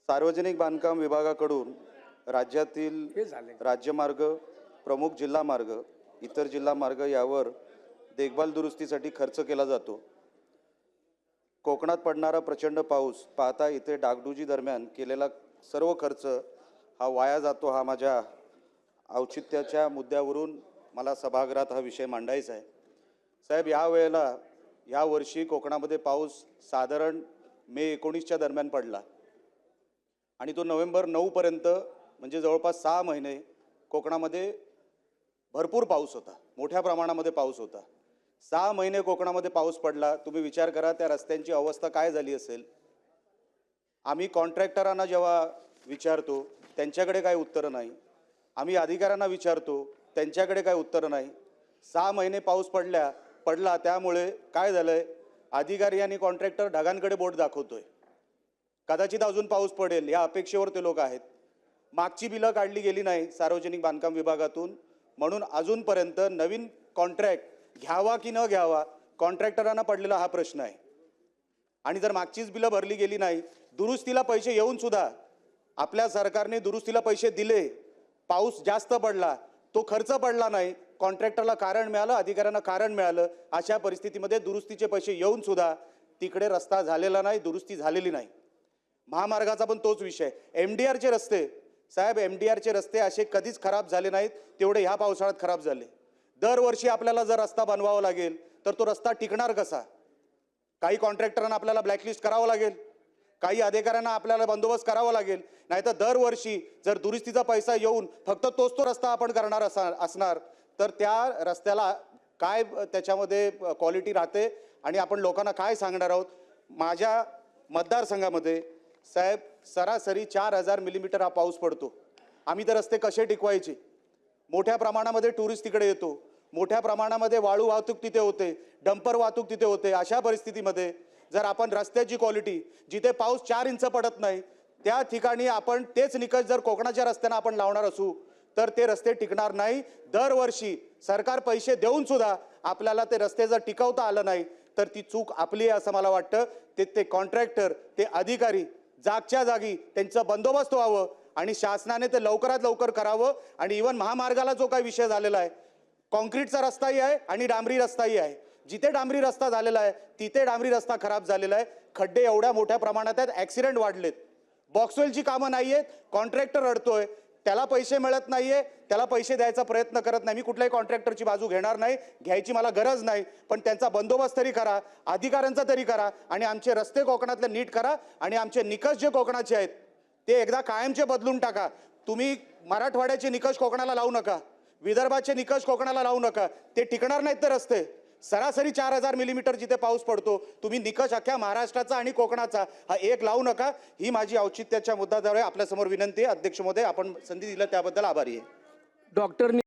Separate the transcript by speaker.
Speaker 1: सार्वजनिक बांधकाम विभागाकडून राज्यातील राज्यमार्ग, प्रमुख जिल्हा मार्ग, इतर जिल्हा मार्ग यावर देखभाल दुरुस्तीसाठी खर्च केला जातो। कोकणात पडणारा प्रचंड पाऊस पाहता इथे डागडुजी दरम्यान केलेला सर्व खर्च हा वाया जातो। हा माझ्या औचित्याच्या मुद्द्यावरून मला सभागृहात हा विषय मांडायचा आहे। साहेब, या वर्षी कोकणामध्ये पाऊस साधारण मे 19च्या दरम्यान पडला आणि तो नोव्हेंबर 9 पर्यंत म्हणजे जवळपास 6 महिने कोकणामध्ये भरपूर पाऊस होता, मोठ्या प्रमाणामध्ये पाऊस होता। 6 महिने कोकणामध्ये पाऊस पडला। तुम्ही विचार करा त्या रस्त्यांची अवस्था काय झाली असेल। आम्ही कॉन्ट्रॅक्टरांना जेव्हा विचारतो त्यांच्याकडे काय उत्तर नाही, आम्ही अधिकाऱ्यांना विचारतो त्यांच्याकडे काय उत्तर नाही। 6 महिने पाऊस पडला त्यामुळे काय झालंय, अधिकारी आणि कॉन्ट्रॅक्टर ढगांकडे बोट दाखवतोय। कदाचित अजून पाऊस पडेल या अपेक्षेवर ते लोक आहेत। मागची बिलं काढली गेली नाही सार्वजनिक बांधकाम विभागातून, म्हणून अजूनपर्यंत नवीन कॉन्ट्रॅक्ट घ्यावा की न घ्यावा कॉन्ट्रॅक्टरांना पडलेला हा प्रश्न आहे। आणि जर मागचीच बिलं भरली गेली नाही, दुरुस्तीला पैसे येऊन सुद्धा आपल्या सरकारने दुरुस्तीला पैसे दिले, पाऊस जास्त पडला, तो खर्च पडला नाही, कॉन्ट्रॅक्टरला कारण मिळालं, अधिकाऱ्यांना कारण मिळालं, अशा परिस्थितीमध्ये दुरुस्तीचे पैसे येऊन सुद्धा तिकडे रस्ता झालेला नाही, दुरुस्ती झालेली नाही। महामार्गाचा पण तोच विषय। MDRचे रस्ते साहेब, MDRचे रस्ते असे कधीच खराब झाले नाहीत तेवढे ह्या पावसाळ्यात खराब झाले। दरवर्षी आपल्याला जर रस्ता बनवावा लागेल तर तो रस्ता टिकणार कसा? काही कॉन्ट्रॅक्टरांना आपल्याला ब्लॅकलिस्ट करावं लागेल, काही अधिकाऱ्यांना आपल्याला बंदोबस्त करावा लागेल, नाहीतर दरवर्षी जर दुरुस्तीचा पैसा येऊन फक्त तोच तो रस्ता आपण करणार असणार तर त्या रस्त्याला काय त्याच्यामध्ये क्वालिटी राहते आणि आपण लोकांना काय सांगणार आहोत। माझ्या मतदारसंघामध्ये साहेब सरासरी 4000 मिलीमीटर हा पाऊस पडतो। आम्ही तर रस्ते कसे टिकवायचे? मोठ्या प्रमाणामध्ये टुरिस्ट तिकडे येतो, मोठ्या प्रमाणामध्ये वाळू वाहतूक तिथे होते, डंपर वाहतूक तिथे होते। अशा परिस्थितीमध्ये जर आपण रस्त्याची क्वालिटी, जिथे पाऊस 4 इंच पडत नाही त्या ठिकाणी आपण तेच निकष जर कोकणाच्या रस्त्यांना आपण लावणार असू तर ते रस्ते टिकणार नाही। दरवर्षी सरकार पैसे देऊन सुद्धा आपल्याला ते रस्ते जर टिकवता आलं नाही तर ती चूक आपली आहे असं मला वाटतं। ते कॉन्ट्रॅक्टर, ते अधिकारी जागच्या जागी त्यांचा बंदोबस्त व्हावं आणि शासनाने ते लवकरात लवकर करावं। आणि इव्हन महामार्गाला जो काही विषय झालेला आहे, कॉन्क्रीटचा रस्ताही आहे आणि डांबरी रस्ताही आहे। जिथे डांबरी रस्ता झालेला आहे तिथे डांबरी रस्ता खराब झालेला आहे, खड्डे एवढ्या मोठ्या प्रमाणात आहेत, ॲक्सिडेंट वाढलेत, बॉक्सवेलची कामं नाही आहेत, कॉन्ट्रॅक्टर रडतोय, त्याला पैसे मिळत नाहीये, त्याला पैसे द्यायचा प्रयत्न करत नाही। मी कुठल्याही कॉन्ट्रॅक्टरची बाजू घेणार नाही, घ्यायची मला गरज नाही, पण त्यांचा बंदोबस्त तरी करा, अधिकाऱ्यांचा तरी करा आणि आमचे रस्ते कोकणातले नीट करा आणि आमचे निकष जे कोकणाचे आहेत ते एकदा कायमचे बदलून टाका। तुम्ही मराठवाड्याचे निकष कोकणाला लावू नका, विदर्भाचे निकष कोकणाला लावू नका, ते टिकणार नाहीत ते रस्ते। सरासरी 4000 मिलीमीटर जिथे पाऊस पडतो, तुम्ही निकष अख्ख्या महाराष्ट्राचा आणि कोकणाचा हा एक लावू नका। ही माझी औचित्याच्या मुद्द्याद्वारे आपल्यासमोर विनंती आहे। अध्यक्ष महोदय, आपण संधी दिली त्याबद्दल आभारी आहे।
Speaker 2: डॉक्टर